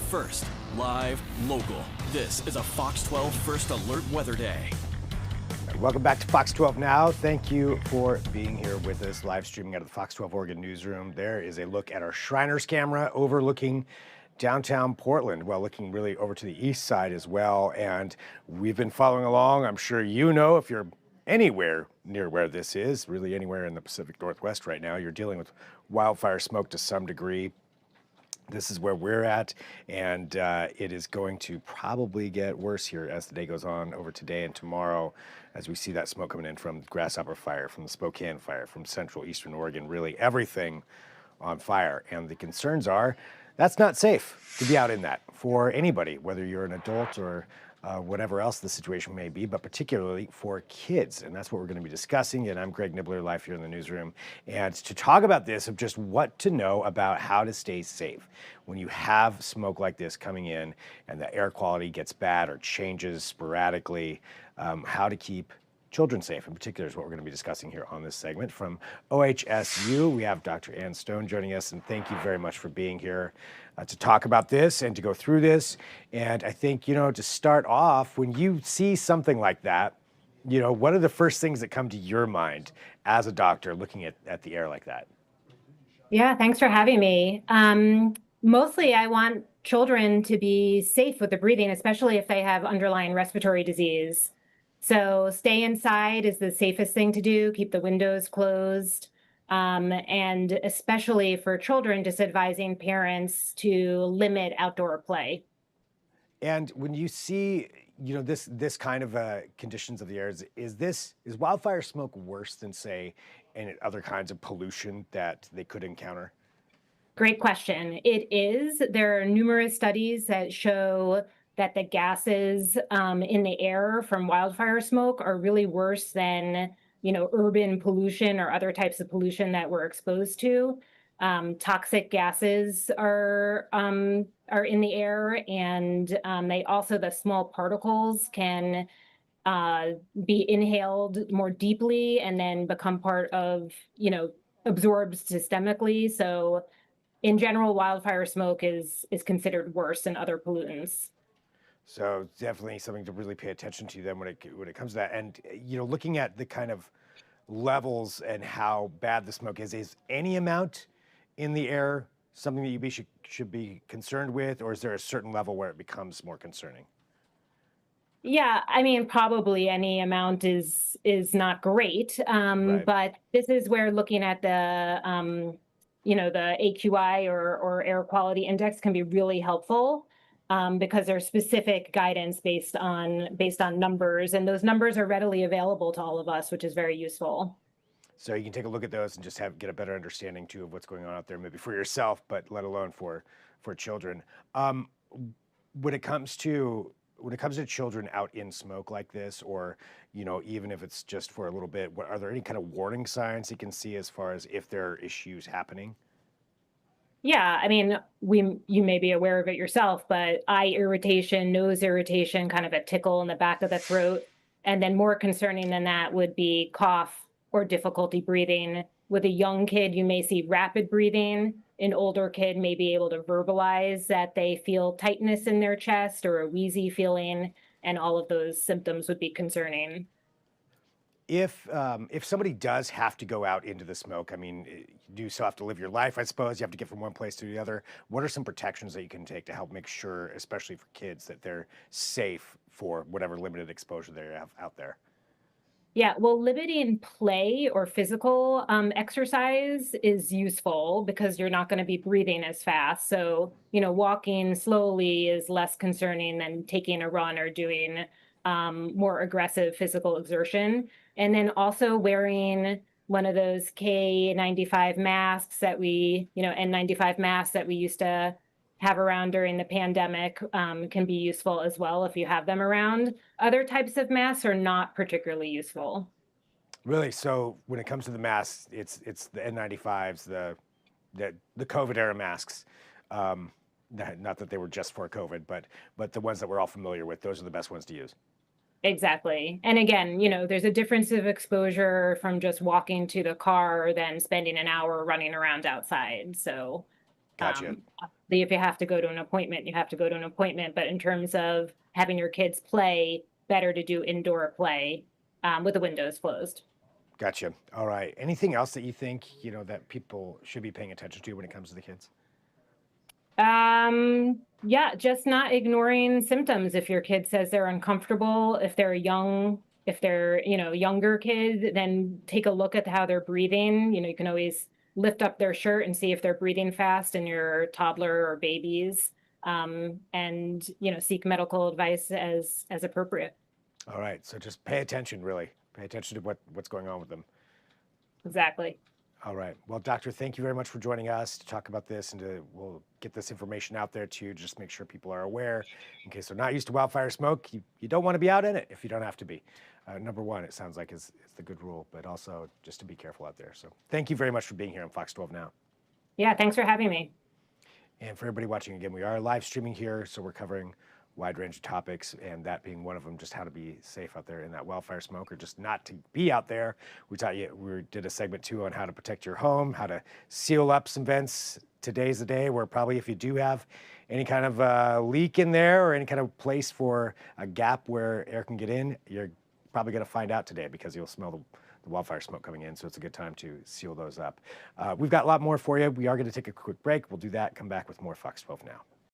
First, live, local. This is a Fox 12 First Alert Weather Day. Welcome back to Fox 12 Now. Thank you for being here with us, live streaming out of the Fox 12 Oregon newsroom. There is a look at our Shriners camera overlooking downtown Portland, well, looking really over to the east side as well. And we've been following along. I'm sure you know, if you're anywhere near where this is, really anywhere in the Pacific Northwest right now, you're dealing with wildfire smoke to some degree. This is where we're at, and it is going to probably get worse here as the day goes on over today and tomorrow, as we see that smoke coming in from Grasshopper Fire, from the Spokane Fire, from central eastern Oregon, really everything on fire. And the concerns are that's not safe to be out in that for anybody, whether you're an adult or whatever else the situation may be, but particularly for kids. And that's what we're going to be discussing. And I'm Greg Nibler, live here in the newsroom. And to talk about this, of just what to know about how to stay safe when you have smoke like this coming in and the air quality gets bad or changes sporadically, how to keep children safe in particular is what we're going to be discussing here on this segment. From OHSU, we have Dr. Ann Stone joining us, and thank you very much for being here to talk about this and to go through this. And I think, to start off, when you see something like that, what are the first things that come to your mind as a doctor looking at the air like that? Yeah, thanks for having me. Mostly I want children to be safe with the breathing, especially if they have underlying respiratory disease. So stay inside is the safest thing to do. Keep the windows closed. And especially for children, just advising parents to limit outdoor play. And when you see, this kind of conditions of the air, is wildfire smoke worse than, say, any other kinds of pollution that they could encounter? Great question. It is. There are numerous studies that show that the gases in the air from wildfire smoke are really worse than, urban pollution or other types of pollution that we're exposed to. Toxic gases are in the air, and the small particles can be inhaled more deeply and then become part of, absorbed systemically. So in general, wildfire smoke is considered worse than other pollutants. So definitely something to really pay attention to then when it comes to that. And, looking at the kind of levels and how bad the smoke is any amount in the air something that you should be concerned with, or is there a certain level where it becomes more concerning? Yeah, I mean, probably any amount is not great. Right. But this is where looking at the, the AQI or air quality index can be really helpful. Because there's specific guidance based on numbers, and those numbers are readily available to all of us, which is very useful. So you can take a look at those and just get a better understanding too of what's going on out there, maybe for yourself, but let alone for children. When it comes to children out in smoke like this, or even if it's just for a little bit, are there any kind of warning signs you can see as far as if there are issues happening? Yeah, I mean, you may be aware of it yourself, but eye irritation, nose irritation, kind of a tickle in the back of the throat. And then more concerning than that would be cough or difficulty breathing. With a young kid, you may see rapid breathing. An older kid may be able to verbalize that they feel tightness in their chest or a wheezy feeling, and all of those symptoms would be concerning. If somebody does have to go out into the smoke, I mean, you do still have to live your life, I suppose. You have to get from one place to the other. What are some protections that you can take to help make sure, especially for kids, that they're safe for whatever limited exposure they have out there? Yeah, well, limiting play or physical exercise is useful because you're not going to be breathing as fast. So, walking slowly is less concerning than taking a run or doing more aggressive physical exertion. And then also wearing one of those K95 masks that N95 masks that we used to have around during the pandemic can be useful as well if you have them around. Other types of masks are not particularly useful. Really? So when it comes to the masks, it's the N95s, the COVID era masks. Not that they were just for COVID, but the ones that we're all familiar with, those are the best ones to use. Exactly. And again, there's a difference of exposure from just walking to the car than spending an hour running around outside. So Gotcha. If you have to go to an appointment, you have to go to an appointment. But in terms of having your kids play, better to do indoor play with the windows closed. Gotcha. All right. Anything else that you think, that people should be paying attention to when it comes to the kids? Yeah, just not ignoring symptoms. If your kid says they're uncomfortable, if they're younger kid, then take a look at how they're breathing. You can always lift up their shirt and see if they're breathing fast in your toddler or babies. And seek medical advice as appropriate. All right. So just pay attention, really. Pay attention to what's going on with them. Exactly. All right. Well, doctor, thank you very much for joining us to talk about this, and we'll get this information out there to you, just make sure people are aware in case they're not used to wildfire smoke. You don't want to be out in it if you don't have to be. Number one, it sounds like is the good rule, but also just to be careful out there. So thank you very much for being here on Fox 12 Now. Yeah, thanks for having me. And for everybody watching, again, we are live streaming here, so we're covering a wide range of topics, and that being one of them, just how to be safe out there in that wildfire smoke, or just not to be out there. We did a segment too on how to protect your home, how to seal up some vents. Today's the day where probably if you do have any kind of leak in there or any kind of place for a gap where air can get in, you're probably going to find out today because you'll smell the wildfire smoke coming in. So it's a good time to seal those up. We've got a lot more for you. We are going to take a quick break. We'll do that, come back with more Fox 12 Now.